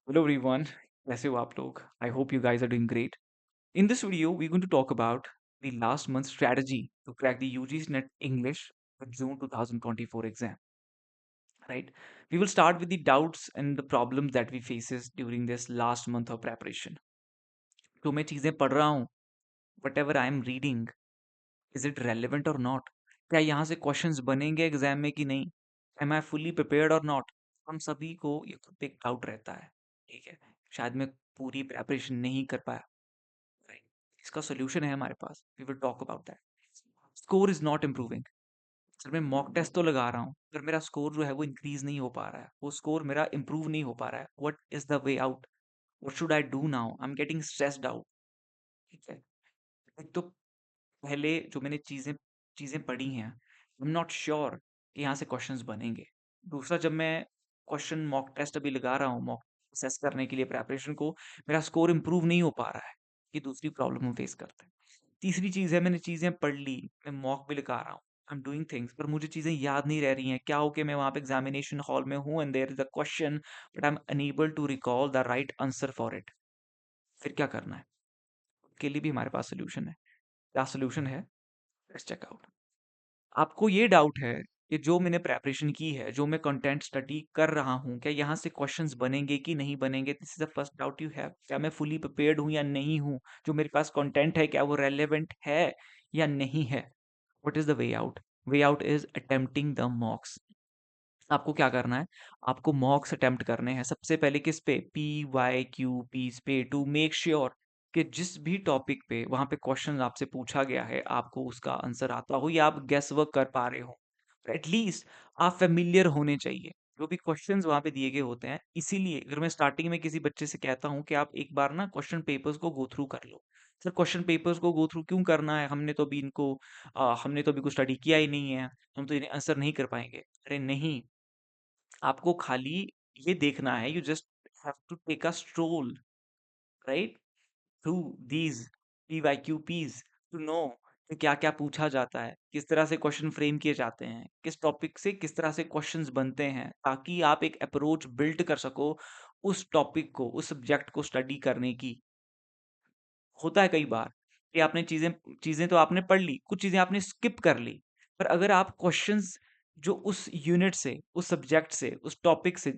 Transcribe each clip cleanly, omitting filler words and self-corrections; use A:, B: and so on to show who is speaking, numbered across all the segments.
A: Hello everyone, कैसे हो आप लोग? I hope you guys are doing great. In this video, we're going to talk about the last month's strategy to crack the UGC NET English for June 2024 exam. Right? We will start with the doubts and the problems that we faces during this last month of preparation. जो मैं चीजें पढ़ रहा हूँ, whatever I am reading, is it relevant or not? क्या यहाँ से questions बनेंगे एग्जाम में कि नहीं? Am I fully prepared or not? हम सभी को ये खुद पे एक डाउट रहता है, ठीक है? शायद मैं पूरी प्रेपरेशन नहीं कर पाया, राइट? इसका सोल्यूशन है हमारे पास, we will talk about that. Score is not improving. Sir मैं मॉक टेस्ट तो लगा रहा हूँ, पर मेरा स्कोर जो है वो इंक्रीज नहीं हो पा रहा है, वो स्कोर मेरा इम्प्रूव नहीं हो पा रहा है। What is the way out? What should I do now? I am getting stressed out. ठीक है, एक तो पहले जो मैंने चीजें चीजें पढ़ी हैं, आई एम नॉट श्योर कि यहाँ से क्वेश्चंस बनेंगे। दूसरा, जब मैं क्वेश्चन मॉक टेस्ट अभी लगा रहा हूँ, मॉक असेस करने के लिए प्रेपरेशन को, मेरा स्कोर इंप्रूव नहीं हो पा रहा है। ये दूसरी प्रॉब्लम हम फेस करते हैं। तीसरी चीज है, मैंने चीजें पढ़ ली, मैं मॉक भी लगा रहा हूँ, आई एम डूइंग थिंग्स, पर मुझे चीजें याद नहीं रह रही हैं। क्या हो कि मैं वहां पे एग्जामिनेशन हॉल में हूँ and there is a question but I am unable to recall the right answer for it. फिर क्या करना है? के लिए भी हमारे पास सोल्यूशन है। क्या सोल्यूशन है? Let's check out. आपको ये डाउट है कि जो मैंने प्रेपरेशन की है, जो मैं कंटेंट स्टडी कर रहा हूँ, क्या यहाँ से क्वेश्चंस बनेंगे कि नहीं बनेंगे? This is the first doubt you have. क्या मैं फुली प्रिपेयर्ड हूँ या नहीं हूँ? जो मेरे पास कंटेंट है, क्या वो रेलेवेंट है या नहीं है? What is the way out? Way out is attempting the मॉक्स। आपको क्या करना है? आपको मॉक्स अटेम्प्ट करने हैं। सबसे पहले किस पे? PYQPs पे, टू मेक श्योर कि जिस भी टॉपिक पे वहां पे क्वेश्चन आपसे पूछा गया है, आपको उसका आंसर आता हो या आप गेस वर्क कर पा रहे हो। एटलीस्ट आप फेमिलियर होने चाहिए जो भी क्वेश्चंस वहां पे दिए गए होते हैं। इसीलिए अगर मैं स्टार्टिंग में किसी बच्चे से कहता हूँ कि आप एक बार ना क्वेश्चन पेपर्स को गो थ्रू कर लो। सर क्वेश्चन पेपर्स को गो थ्रू क्यों करना है? हमने तो अभी कुछ स्टडी किया ही नहीं है, हम तो इन्हें आंसर नहीं कर पाएंगे। अरे नहीं, आपको खाली ये देखना है, you just have to take a stroll, right, through these PYQPs to know कि क्या क्या पूछा जाता है, किस तरह से क्वेश्चन फ्रेम किए जाते हैं, किस टॉपिक से किस तरह से क्वेश्चंस बनते हैं, ताकि आप एक अप्रोच बिल्ड कर सको उस टॉपिक को, उस सब्जेक्ट को स्टडी करने की। होता है कई बार कि आपने चीजें चीजें तो आपने पढ़ ली, कुछ चीजें आपने स्किप कर ली, पर अगर आप क्वेश्चंस जो उस यूनिट से, उस सब्जेक्ट से, उस टॉपिक से,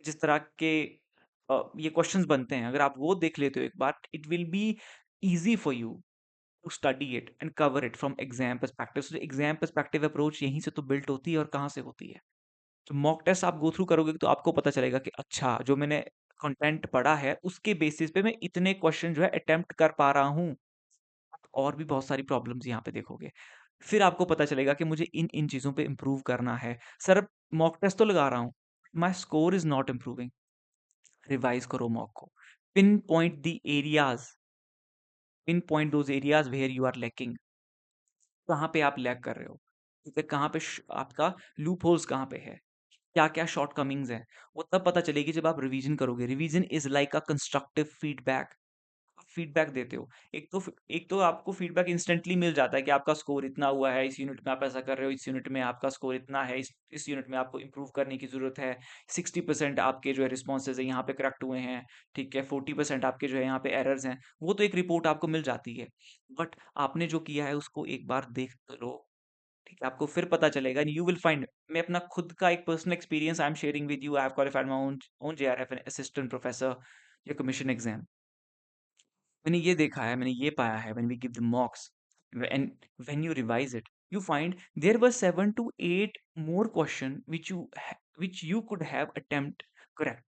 A: जिस तरह के ये क्वेश्चंस बनते हैं, अगर आप वो देख लेते हो एक बार, it will be easy for you to study it and cover it from exam perspective. Exam perspective approach यहीं से तो बिल्ट होती है, और कहाँ से होती है? तो मॉक टेस्ट आप गो थ्रू करोगे तो आपको पता चलेगा कि अच्छा, जो मैंने कंटेंट पढ़ा है उसके बेसिस पे मैं इतने क्वेश्चन जो है अटेम्प्ट कर पा रहा हूँ। और भी बहुत सारी प्रॉब्लम्स यहाँ पे देखोगे। फिर आपको पता चलेगा कि मुझे इन इन चीजों पे इम्प्रूव करना है। सर मॉक टेस्ट तो लगा रहा हूँ, my score is not improving. Revise करो मॉक को, pinpoint the areas, pinpoint those areas where you are lacking. कहाँ पे आप लैक कर रहे हो, ठीक है? कहाँ पे आपका लूप होल्स कहाँ पे है, क्या क्या शॉर्ट कमिंग्स हैं, वो तब पता चलेगी जब आप रिवीजन करोगे। Revision is like a constructive feedback. Feedback देते हो, एक तो आपको फीडबैक इंस्टेंटली मिल जाता है कि आपका स्कोर इतना हुआ है, इस यूनिट में आप ऐसा कर रहे हो, इस यूनिट में आपका स्कोर इतना है, इस यूनिट में आपको इंप्रूव करने की जरूरत है। 60% आपके जो है रिस्पॉन्सेज है यहाँ पे करेक्ट हुए हैं, ठीक है? 40% आपके जो है यहाँ पे एरर्स हैं। वो तो एक रिपोर्ट आपको मिल जाती है, बट आपने जो किया है उसको एक बार देख लो, ठीक है? आपको फिर पता चलेगा एंड यू विल फाइंड। मैं अपना खुद का एक personal experience I am sharing with you. I have qualified my own JRF assistant professor या कमीशन एग्जाम। मैंने ये देखा है, मैंने ये पाया है, when we give the mocks and when you revise it, you find there were 7 to 8 more question which you could have attempt correct,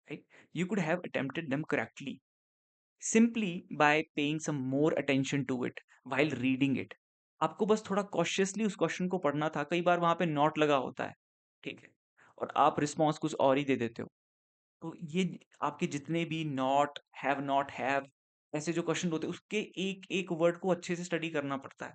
A: right? You could have attempted them correctly simply by paying some more attention to it while reading it. आपको बस थोड़ा cautiously उस question को पढ़ना था। कई बार वहां पे नॉट लगा होता है, ठीक है, और आप रिस्पॉन्स कुछ और ही दे देते हो। तो ये आपके जितने भी नॉट हैव ऐसे जो क्वेश्चन होते हैं, उसके एक एक वर्ड को अच्छे से स्टडी करना पड़ता है।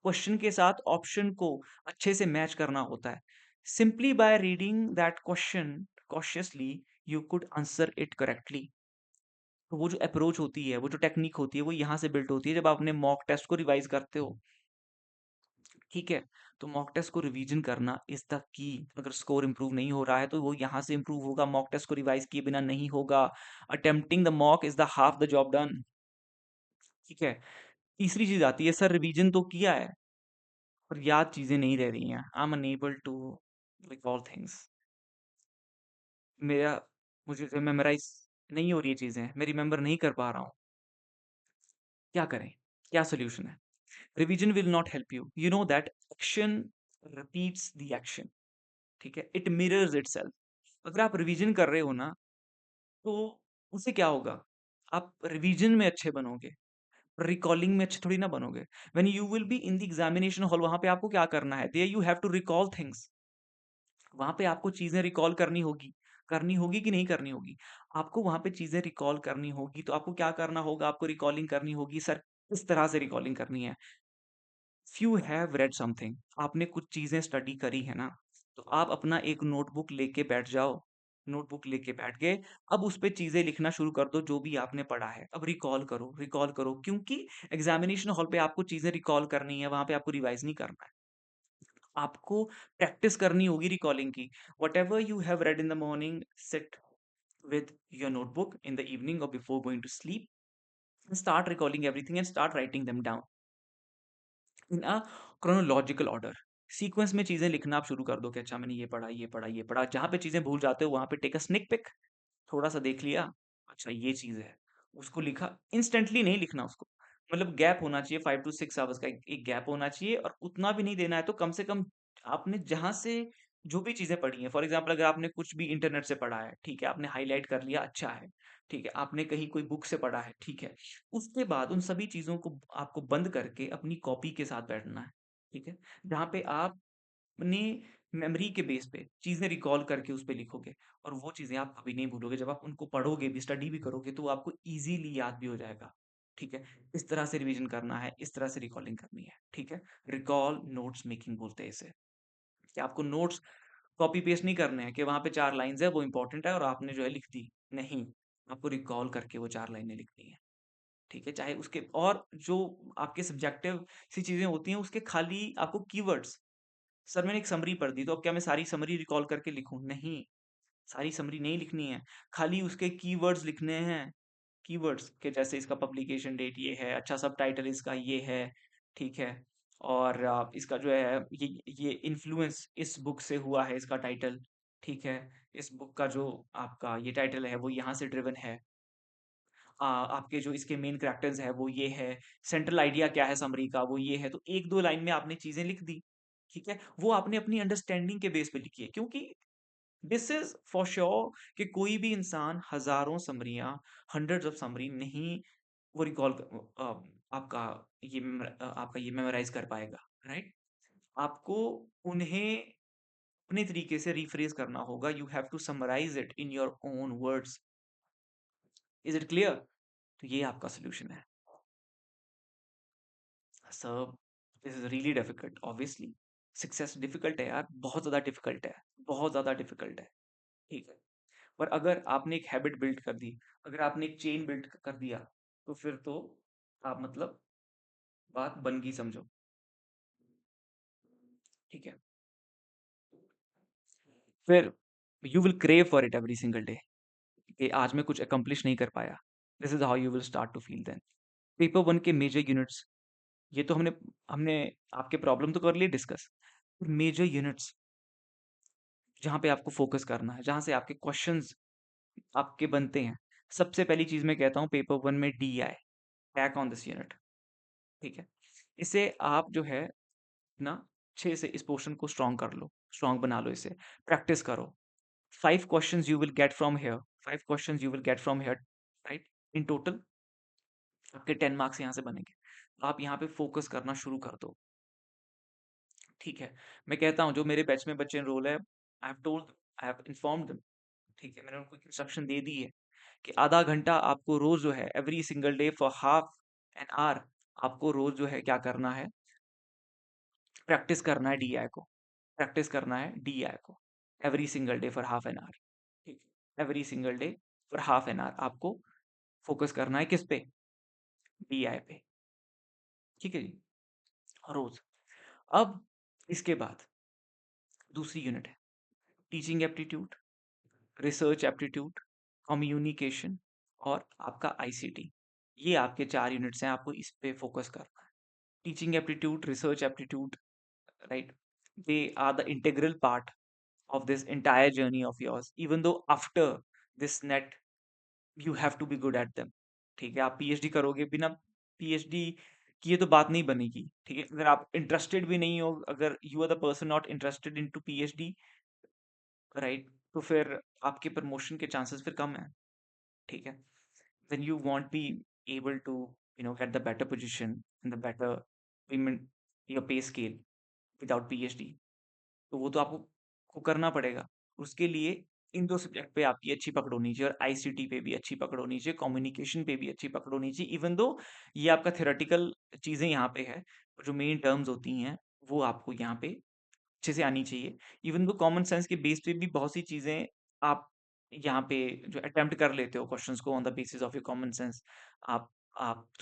A: क्वेश्चन के साथ ऑप्शन को अच्छे से मैच करना होता है। Simply by reading that question cautiously, you could answer it correctly. तो वो जो अप्रोच होती है, वो जो टेक्निक होती है, वो यहाँ से बिल्ट होती है जब आप अपने मॉक टेस्ट को रिवाइज करते हो। ठीक है? तो मॉक टेस्ट को रिवीजन करना इज़ द की। अगर स्कोर इम्प्रूव नहीं हो रहा है तो वो यहाँ से इम्प्रूव होगा, मॉक टेस्ट को रिवाइज़ किए बिना नहीं होगा। Attempting the mock is the half the job done. ठीक है? तीसरी चीज़ आती है, सर रिवीजन तो किया है, पर याद चीज़ें नहीं रह रही हैं। I am unable to recall things. मेरा मुझे जो मेमोराइज़ नहीं हो रही है चीज़ें, मैं रिमेंबर नहीं कर पा रहा हूँ। क्या करें? क्या सॉल्यूशन है? Revision will not help you. You know that action repeats the action. ठीक है? It mirrors itself. अगर आप रिवीजन कर रहे हो ना, तो उससे क्या होगा? आप रिवीजन में अच्छे बनोगे, रिकॉलिंग में अच्छे थोड़ी ना बनोगे। When you will be in the examination hall, वहाँ पे आपको क्या करना है? There you have to recall things. वहाँ पे आपको चीज़ें रिकॉल करनी होगी। करनी होगी कि नहीं करनी होगी? आपको वहाँ पे चीज़ें रिकॉल करनी होगी, तो आपको क्या करना होगा? आपको रिकॉलिंग करनी होगी। सर, किस तरह से रिकॉलिंग करनी है? If you have read something, आपने कुछ चीजें स्टडी करी है ना, तो आप अपना एक नोटबुक लेके बैठ जाओ। नोटबुक लेके बैठ गए, अब उस पे चीजें लिखना शुरू कर दो जो भी आपने पढ़ा है। अब रिकॉल करो, क्योंकि एग्जामिनेशन हॉल पे आपको चीजें रिकॉल करनी है, वहां पे आपको रिवाइज नहीं करना है। आपको प्रैक्टिस करनी होगी रिकॉलिंग की। Whatever you have read in the morning, sit with your notebook in the evening or before going to sleep, and start recalling everything and start writing them down in a chronological order. Sequence में चीजें लिखना आप शुरू कर दो कि अच्छा मैंने ये पढ़ा, ये पढ़ा, ये पढ़ा। जहां पे चीजें भूल जाते हो वहां पे टेक अ स्निक पिक, थोड़ा सा देख लिया, अच्छा ये चीज है, उसको लिखा। इंस्टेंटली नहीं लिखना उसको, मतलब गैप होना चाहिए, 5 to 6 आवर्स का एक गैप होना चाहिए। और उतना भी नहीं देना है तो कम से कम आपने जहां से जो भी चीजें पढ़ी हैं, फॉर एग्जाम्पल अगर आपने कुछ भी इंटरनेट से पढ़ा है, ठीक है, आपने हाईलाइट कर लिया, अच्छा है, ठीक है, आपने कहीं कोई बुक से पढ़ा है, ठीक है, उसके बाद उन सभी चीजों को आपको बंद करके अपनी कॉपी के साथ बैठना है। ठीक है? जहाँ पे आप अपनी मेमोरी के बेस पे चीजें रिकॉल करके उस पे लिखोगे, और वो चीजें आप कभी नहीं भूलोगे। जब आप उनको पढ़ोगे भी, स्टडी भी करोगे, तो वो आपको इजीली याद भी हो जाएगा। ठीक है? इस तरह से रिवीजन करना है, इस तरह से रिकॉलिंग करनी है। ठीक है? रिकॉल नोट्स मेकिंग बोलते हैं इसे। कि आपको नोट्स कॉपी पेस्ट नहीं करने हैं कि वहां पे 4 लाइन्स है, वो इंपॉर्टेंट है और आपने जो है लिख दी। नहीं, आपको रिकॉल करके वो 4 लाइनें लिखनी है। ठीक है? चाहे उसके और जो आपके सब्जेक्टिव सी चीजें होती हैं, उसके खाली आपको कीवर्ड्स। सर मैंने एक समरी पढ़ दी, तो अब क्या मैं सारी समरी रिकॉल करके लिखूं? नहीं, सारी समरी नहीं लिखनी है। खाली उसके कीवर्ड्स लिखने हैं। कीवर्ड्स के जैसे इसका पब्लिकेशन डेट ये है, अच्छा सब टाइटल इसका ये है, ठीक है, और इसका जो है ये इन्फ्लुएंस इस बुक से हुआ है, इसका टाइटल, ठीक है, इस बुक का जो आपका ये टाइटल है वो यहाँ से ड्रिवन है। आपके जो इसके मेन कैरेक्टर्स है वो ये है, सेंट्रल आइडिया क्या है समरी का वो ये है। तो एक दो लाइन में आपने चीजें लिख दी। ठीक है? वो आपने अपनी अंडरस्टैंडिंग के बेस पे लिखी है, क्योंकि दिस इज फॉर श्योर कि कोई भी इंसान हजारों समरियां, हंड्रेड्स ऑफ समरी नहीं वो रिकॉल आपका आपका ये मेमोराइज कर पाएगा। राइट? आपको उन्हें अपने तरीके से रिफ्रेज करना होगा। You have to summarise it in your own words. Is it clear? तो ये आपका सोल्यूशन है। Sir, this is really difficult obviously. Success difficult है यार, बहुत ज्यादा डिफिकल्ट है, बहुत ज्यादा डिफिकल्ट है। ठीक है? पर अगर आपने एक हैबिट बिल्ड कर दी, अगर आपने एक चेन बिल्ड कर दिया, तो फिर तो आप मतलब बात बन गई समझो। ठीक है? फिर you will crave for it every single day कि आज मैं कुछ अकम्प्लिश नहीं कर पाया। This is how you will start to feel then. Paper one के मेजर यूनिट्स, ये तो हमने हमने आपके प्रॉब्लम तो कर लिए डिस्कस। मेजर यूनिट्स जहाँ पे आपको फोकस करना है, जहाँ से आपके क्वेश्चंस आपके बनते हैं। सबसे पहली चीज मैं कहता हूँ, पेपर वन में D I, tack on this unit. ठीक है? इसे आप जो है ना, अच्छे से इस पोर्शन को स्ट्रॉन्ग कर लो, स्ट्रॉन्ग बना लो, इसे प्रैक्टिस करो। 5 questions you will get from here, 5 questions you will get from here. Right? In total आपके 10 मार्क्स यहाँ से बनेंगे। तो आप यहाँ पे फोकस करना शुरू कर दो। ठीक है? मैं कहता हूँ जो मेरे बैच में बच्चे एनरोल है, I have told, I have informed them. ठीक है? मैंने उनको इंस्ट्रक्शन दे दी है कि आधा घंटा आपको रोज जो है, every single day for half an hour, आपको रोज जो है क्या करना है, प्रैक्टिस करना है डीआई को। प्रैक्टिस करना है डीआई को every single day for half an hour. ठीक है? Every single day for half an hour आपको फोकस करना है किस पे? डीआई पे। ठीक है जी? रोज। अब इसके बाद दूसरी यूनिट है teaching aptitude, research aptitude, communication और आपका आईसीटी। ये आपके 4 यूनिट्स हैं, आपको इस पे फोकस करना है। Teaching aptitude, research aptitude, right? They are the integral part of this entire journey of yours. Even though after this net, you have to be good at them. ठीक है, आप पीएचडी करोगे, बिना पीएचडी किए तो बात नहीं बनेगी। ठीक है, अगर आप इंटरेस्टेड भी नहीं हो, अगर you are the person not interested in to PhD, right, तो फिर आपके प्रमोशन के चांसेस फिर कम है। ठीक है, then you won't be able to get the better position and the better payment, your pay scale without PhD। तो वो तो आपको को करना पड़ेगा। उसके लिए इन 2 सब्जेक्ट पे आपकी अच्छी पकड़ होनी चाहिए और आईसीटी पे भी अच्छी पकड़ होनी चाहिए, कम्युनिकेशन पे भी अच्छी पकड़ होनी चाहिए। इवन दो ये आपका थ्योरेटिकल चीज़ें यहाँ पे है, जो मेन टर्म्स होती हैं, वो आपको यहाँ पे अच्छे से आनी चाहिए। इवन दो कॉमन सेंस के बेस पे भी बहुत सी चीज़ें आप यहाँ पे जो अटेम्प्ट कर लेते हो क्वेश्चंस को on the basis of your common sense, आप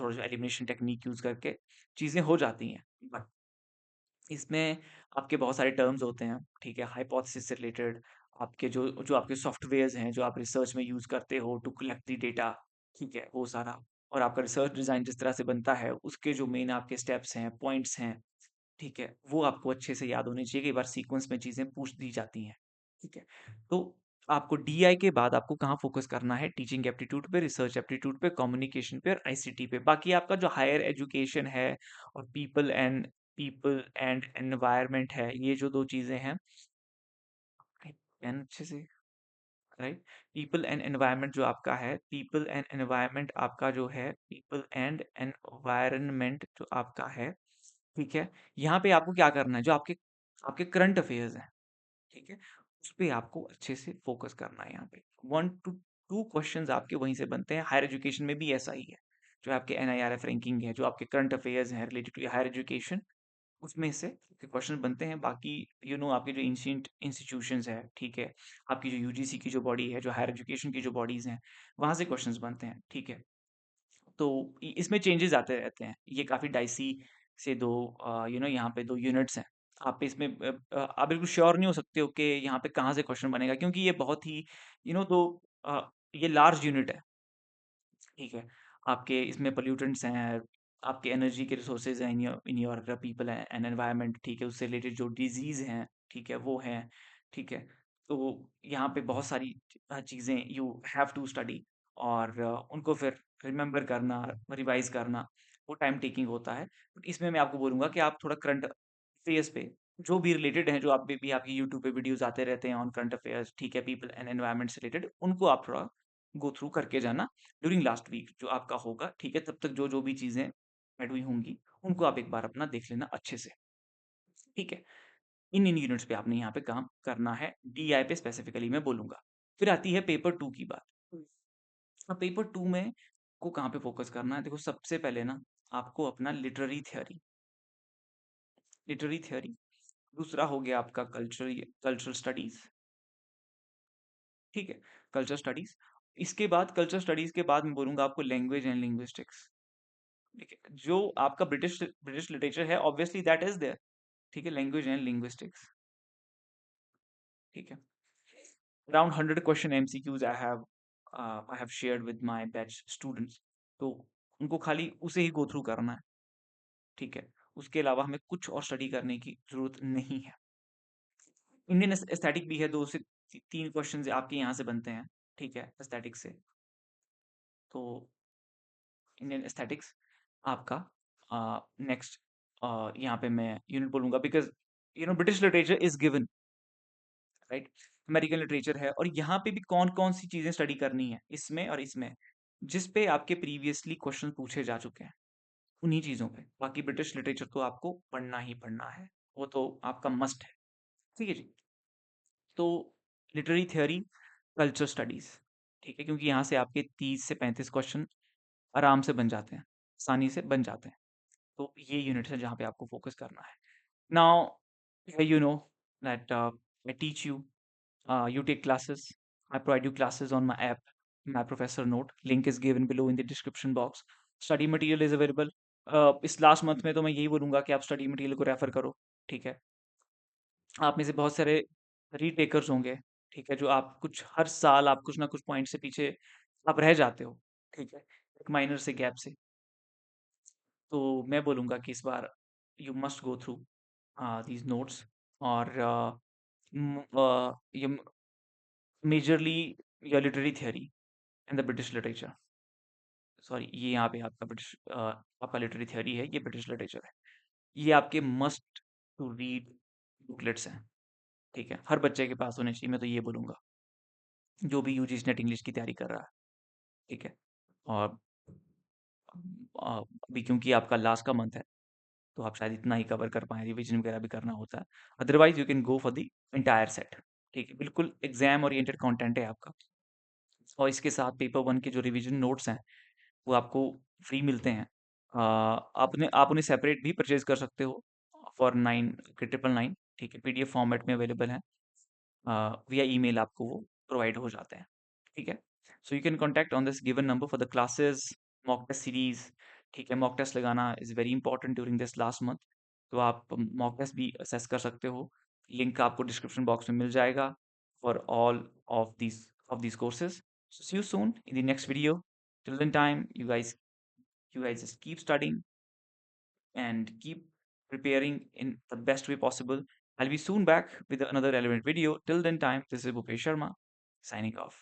A: थोड़ा-सा एलिमिनेशन टेक्निक यूज़ करके चीज़ें हो जाती हैं। बट इसमें आपके बहुत सारे टर्म्स होते हैं, ठीक है? हाइपोथेसिस से रिलेटेड, आपके जो जो आपके सॉफ्टवेयर्स हैं, जो आप रिसर्च में यूज़ करते हो टू कलेक्ट द डेटा, ठीक है? वो सारा और आपका रिसर्च डिज़ाइन जिस तरह से बनता है, उसके जो मेन आपके स्टेप्स हैं, पॉइंट्स हैं, ठीक है? वो आपको अच्छे से याद होने चाहिए, कई बार सीक्वेंस में चीज़ें पूछ दी जाती हैं, ठीक है? तो आपको डीआई के बाद आपको कहाँ फ़ोकस करना है? टीचिंग एप्टीट्यूड पे, रिसर्च एप्टीट्यूड पे, कम्युनिकेशन पे और आईसीटी पे। बाकी आपका जो हायर एजुकेशन है और पीपल एंड एनवायरनमेंट है, ये जो 2 चीज़ें हैं, पेन अच्छे से, राइट? पीपल एंड एनवायरनमेंट जो आपका है, पीपल एंड एनवायरनमेंट आपका जो है, पीपल एंड एनवायरनमेंट जो आपका है, ठीक है? यहाँ पे आपको क्या करना है, जो आपके आपके करंट अफेयर्स हैं, ठीक है? उस पे आपको अच्छे से फोकस करना है यहाँ पे। 1 टू 2 क्वेश्चंस आपके वहीं से बनते हैं, हायर एजुकेशन में भी ऐसा ही है। जो आपके एनआईआरएफ रैंकिंग है, जो आपके करंट अफेयर्स हैं रिलेटेड टू हायर एजुकेशन, उसमें से क्वेश्चन बनते हैं। बाकी आपके जो एंशिएंट इंस्टीट्यूशंस है, ठीक है? आपकी जो यूजीसी की जो बॉडी है, जो हायर एजुकेशन की जो बॉडीज़ हैं, वहाँ से क्वेश्चंस बनते हैं, ठीक है? तो इसमें चेंजेस आते रहते हैं। ये काफ़ी डाइसी से दो यहाँ पे 2 यूनिट्स हैं। आप इसमें आप बिल्कुल श्योर नहीं हो सकते हो कि यहाँ पे कहाँ से क्वेश्चन बनेगा, क्योंकि ये बहुत ही तो ये लार्ज यूनिट है, ठीक है? आपके इसमें पोल्यूटेंट्स हैं, आपके एनर्जी के रिसोर्सेज हैं in your people and environment, ठीक है? उससे रिलेटेड जो डिजीज़ हैं, ठीक है? वो हैं, ठीक है? तो यहाँ पे बहुत सारी चीज़ें यू हैव टू स्टडी और उनको फिर रिमेंबर करना, रिवाइज़ करना, वो टाइम टेकिंग होता है। बट इसमें मैं आपको बोलूँगा कि आप थोड़ा करंट अफेयर्स पे जो भी रिलेटेड हैं, जो आप भी आपकी यूट्यूब पे वीडियोज़ आते रहते हैं ऑन करंट अफेयर्स, ठीक है? पीपल एंड एनवायरनमेंट से रिलेटेड, उनको आप थोड़ा गो थ्रू करके जाना ड्यूरिंग लास्ट वीक जो आपका होगा, ठीक है? तब तक जो भी चीज़ें ऐड हुई होंगी, उनको आप एक बार अपना देख लेना अच्छे से, ठीक है? इन यूनिट्स पे आपने यहाँ पे काम करना है, डीआई पे स्पेसिफिकली मैं बोलूँगा। फिर आती है पेपर 2 की बात। अब पेपर 2 में को कहाँ पे फ़ोकस करना है? देखो, सबसे पहले ना आपको अपना लिटरेरी थ्योरी, दूसरा हो गया आपका कल्चरल स्टडीज़, ठीक है? कल्चरल स्टडीज़, इसके बाद कल्चरल स्टडीज़ के बाद मैं बोलूँगा आपको लैंग्वेज एंड लिंग्विस्टिक्स, ठीक है? जो आपका ब्रिटिश ब्रिटिश लिटरेचर है, ऑब्वियसली दैट इज़ देयर, ठीक है? लैंग्वेज एंड लिंग्विस्टिक्स, ठीक है? Around 100 question MCQs I have shared with my batch students, तो उनको खाली उसे ही गो थ्रू करना है, ठीक है? उसके अलावा हमें कुछ और स्टडी करने की जरूरत नहीं है। इंडियन एस्थेटिक भी है, 2 से 3 क्वेश्चन आपके यहाँ से बनते हैं, ठीक है? एस्थेटिक से, तो इंडियन एस्थेटिक्स आपका नेक्स्ट यहाँ पे मैं यूनिट बोलूंगा, because British literature is given, right? American literature है, और यहाँ पे भी कौन कौन सी चीजें स्टडी करनी है इसमें और इसमें, जिस पे आपके प्रीवियसली क्वेश्चन पूछे जा चुके हैं, उन्हीं चीजों पे। बाकी ब्रिटिश लिटरेचर तो आपको पढ़ना ही पढ़ना है, वो तो आपका मस्ट है, ठीक है जी? तो लिटरेरी थ्योरी, कल्चर स्टडीज, ठीक है? क्योंकि यहाँ से आपके 30 से 35 क्वेश्चन आराम से बन जाते हैं, आसानी से बन जाते हैं। तो ये यूनिट है जहाँ पे आपको फोकस करना है। Now you know that I teach you, you take classes, I provide you classes on my app, my professor note, link is given below in the description box. Study material is available. इस last month में तो मैं यही बोलूंगा कि आप study material को refer करो, ठीक है? आप में से बहुत सारे रीटेकर्स होंगे, ठीक है? जो आप कुछ हर साल आप कुछ ना कुछ पॉइंट से पीछे आप रह जाते हो, ठीक है? एक माइनर से गैप से। तो मैं बोलूँगा कि इस बार you must go through these notes और ये majorly your literary theory and the British literature. Sorry, ये यहाँ पे आपका आपका लिटरेरी थियरी है, ये ब्रिटिश लिटरेचर है। ये आपके मस्ट टू रीड बुकलेट्स हैं, ठीक है? हर बच्चे के पास होने चाहिए, मैं तो ये बोलूँगा, जो भी यूजीसी नेट इंग्लिश की तैयारी कर रहा है, ठीक है? और अभी क्योंकि आपका लास्ट का मंथ है, तो आप शायद इतना ही कवर कर पाएँ, रिवीजन वगैरह भी करना होता है। Otherwise you can go for the entire set, ठीक है? बिल्कुल एग्ज़ाम ओरिएंटेड कंटेंट है आपका और इसके साथ पेपर 1 के जो रिवीजन नोट्स हैं, वो आपको फ्री मिलते हैं। आप उन्हें सेपरेट भी परचेज़ कर सकते हो फॉर 9 के 999, ठीक है? पीडीएफ फॉर्मेट में अवेलेबल हैं। विया ईमेल आपको वो प्रोवाइड हो जाते हैं, ठीक है? So you can contact on this given number for the classes, mock test series, ठीक है? मॉक टेस्ट लगाना is very important during this last month, तो आप मॉक टेस्ट भी असेस कर सकते हो। लिंक आपको डिस्क्रिप्शन बॉक्स में मिल जाएगा for all of these courses. So see you soon in the next video. Till then time, you guys just keep studying and keep preparing in the best way possible. I'll be soon back with another relevant video. Till then time, this is Bhupesh Sharma signing off.